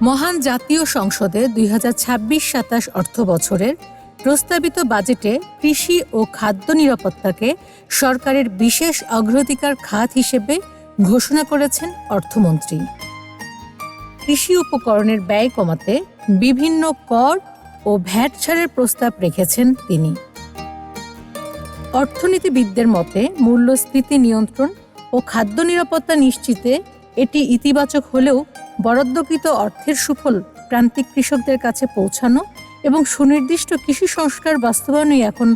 মহান জাতীয় সংসদে ২০২৬-২৭ অর্থ বছরের প্রস্তাবিত বাজেটে কৃষি ও খাদ্য নিরাপত্তাকে সরকারের বিশেষ অগ্রাধিকার খাত হিসেবে ঘোষণা করেছেন অর্থমন্ত্রী। কৃষি উপকরণের ব্যয় কমাতে বিভিন্ন কর ও ভ্যাট ছাড়ের প্রস্তাব রেখেছেন তিনি। অর্থনীতিবিদদের মতে মূল্যস্ফীতি নিয়ন্ত্রণ ও খাদ্য নিরাপত্তা নিশ্চিতে এটি ইতিবাচক হলেও বরাদ্দকৃত অর্থের সুফল প্রান্তিক কৃষকদের কাছে পৌঁছানো এবং সুনির্দিষ্ট কৃষি সংস্কার বাস্তবায়নই এখন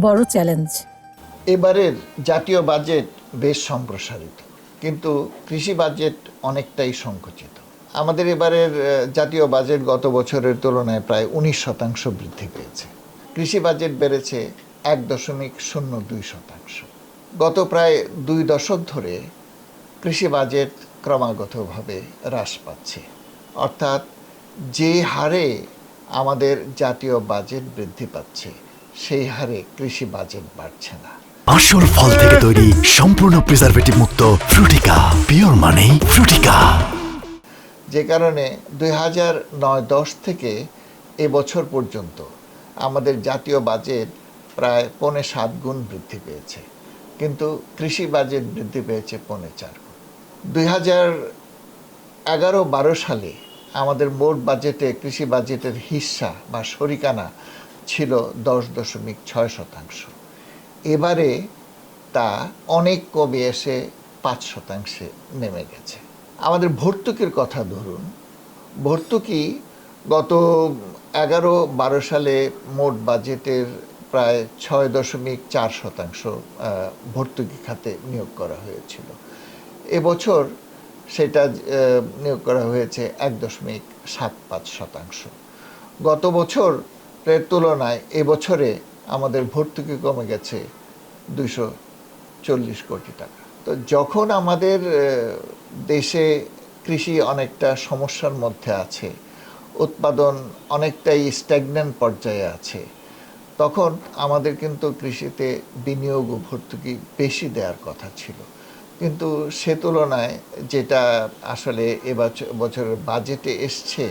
বড় চ্যালেঞ্জ। এবারের জাতীয় বাজেট বেশ সম্প্রসারিত, কিন্তু কৃষি বাজেট অনেকটাই সংকুচিত। আমাদের এবারের জাতীয় বাজেট গত বছরের তুলনায় প্রায় 19% বৃদ্ধি পেয়েছে। কৃষি বাজেট বেড়েছে 1.02%। গত প্রায় 2 দশক ধরে কৃষি বাজেট ক্রমাগতভাবে হ্রাস পাচ্ছে, অর্থাৎ যে হারে আমাদের জাতীয় বাজেট বৃদ্ধি পাচ্ছে সেই হারে কৃষি বাজেট বাড়ছে না। আসল ফল থেকে তৈরি সম্পূর্ণ প্রিজারভেটিভ মুক্ত ফ্রুটিকা, পিওর মানে ফ্রুটিকা। যে কারণে 2009-10 থেকে এবছর পর্যন্ত আমাদের জাতীয় বাজেট প্রায় 7.5 গুণ বৃদ্ধি পেয়েছে, কিন্তু কৃষি বাজেট বৃদ্ধি পেয়েছে 4.5 গুণ। 2011-12 সালে আমাদের মোট বাজেটে কৃষি বাজেটের হিস্সা বা শরিকানা ছিল 10.6%। এবারে তা অনেক কমে এসে 5% নেমে গেছে। আমাদের ভর্তুকির কথা ধরুন, ভর্তুকি গত 11-12 সালে মোট বাজেটের প্রায় 6.4% ভর্তুকি খাতে নিয়োগ করা হয়েছিল। এবছর সেটা নিয়োগ করা হয়েছে 1.75%। গত বছরের তুলনায় এবছরে আমাদের ভর্তুকি কমে গেছে 240 কোটি টাকা। তো যখন আমাদের দেশে কৃষি অনেকটা সমস্যার মধ্যে আছে, উৎপাদন অনেকটাই স্ট্যাগন্যান্ট পর্যায়ে আছে, তখন আমাদের কিন্তু কৃষিতে বিনিয়োগ ও ভর্তুকি বেশি দেওয়ার কথা ছিল, কিন্তু সে তুলনায় যেটা আসলে বছরের বাজেটে এসছে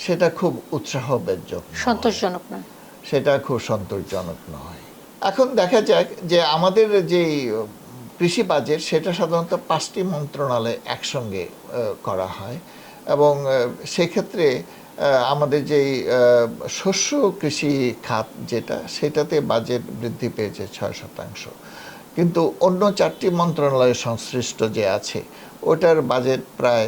সেটা খুব উৎসাহব্যঞ্জক, সন্তোষজনক নয়। সেটা খুব সন্তোষজনক নয়। এখন দেখা যাক যে আমাদের যে কৃষি বাজেট সেটা সাধারণত 5টি মন্ত্রণালয় একসঙ্গে করা হয়, এবং সেক্ষেত্রে আমাদের যেই শস্য কৃষি খাত সেটাতে বাজেট বৃদ্ধি পেয়েছে 6%, কিন্তু অন্য 4টি মন্ত্রণালয় সংশ্লিষ্ট যে আছে ওটার বাজেট প্রায়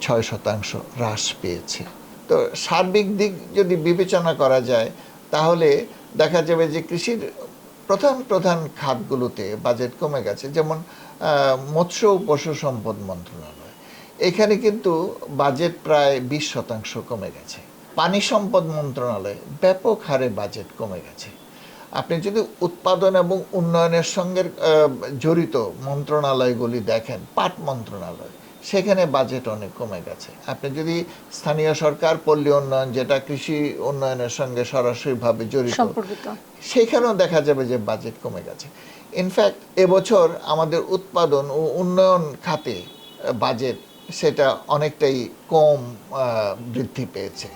6.5% হ্রাস পেয়েছে। তো সার্বিক দিক যদি বিবেচনা করা যায় তাহলে দেখা যাবে যে কৃষির প্রধান খাতগুলোতে বাজেট কমে গেছে, যেমন মৎস্য ও পশু সম্পদ মন্ত্রণালয়, এখানে কিন্তু বাজেট প্রায় 20% কমে গেছে। পানি সম্পদ মন্ত্রণালয় ব্যাপক হারে বাজেট কমে গেছে। আপনি যদি উৎপাদন এবং উন্নয়নের সঙ্গে জড়িত মন্ত্রণালয়গুলি দেখেন, পাট মন্ত্রণালয়, সেখানে বাজেট অনেক কমে গেছে। আপনি যদি স্থানীয় সরকার, পল্লী উন্নয়ন, যেটা কৃষি উন্নয়নের সঙ্গে সরাসরিভাবে জড়িত, সেখানেও দেখা যাবে যে বাজেট কমে গেছে। ইনফ্যাক্ট এবছর আমাদের উৎপাদন ও উন্নয়ন খাতে বাজেট সেটা অনেকটাই কম বৃদ্ধি পেয়েছে।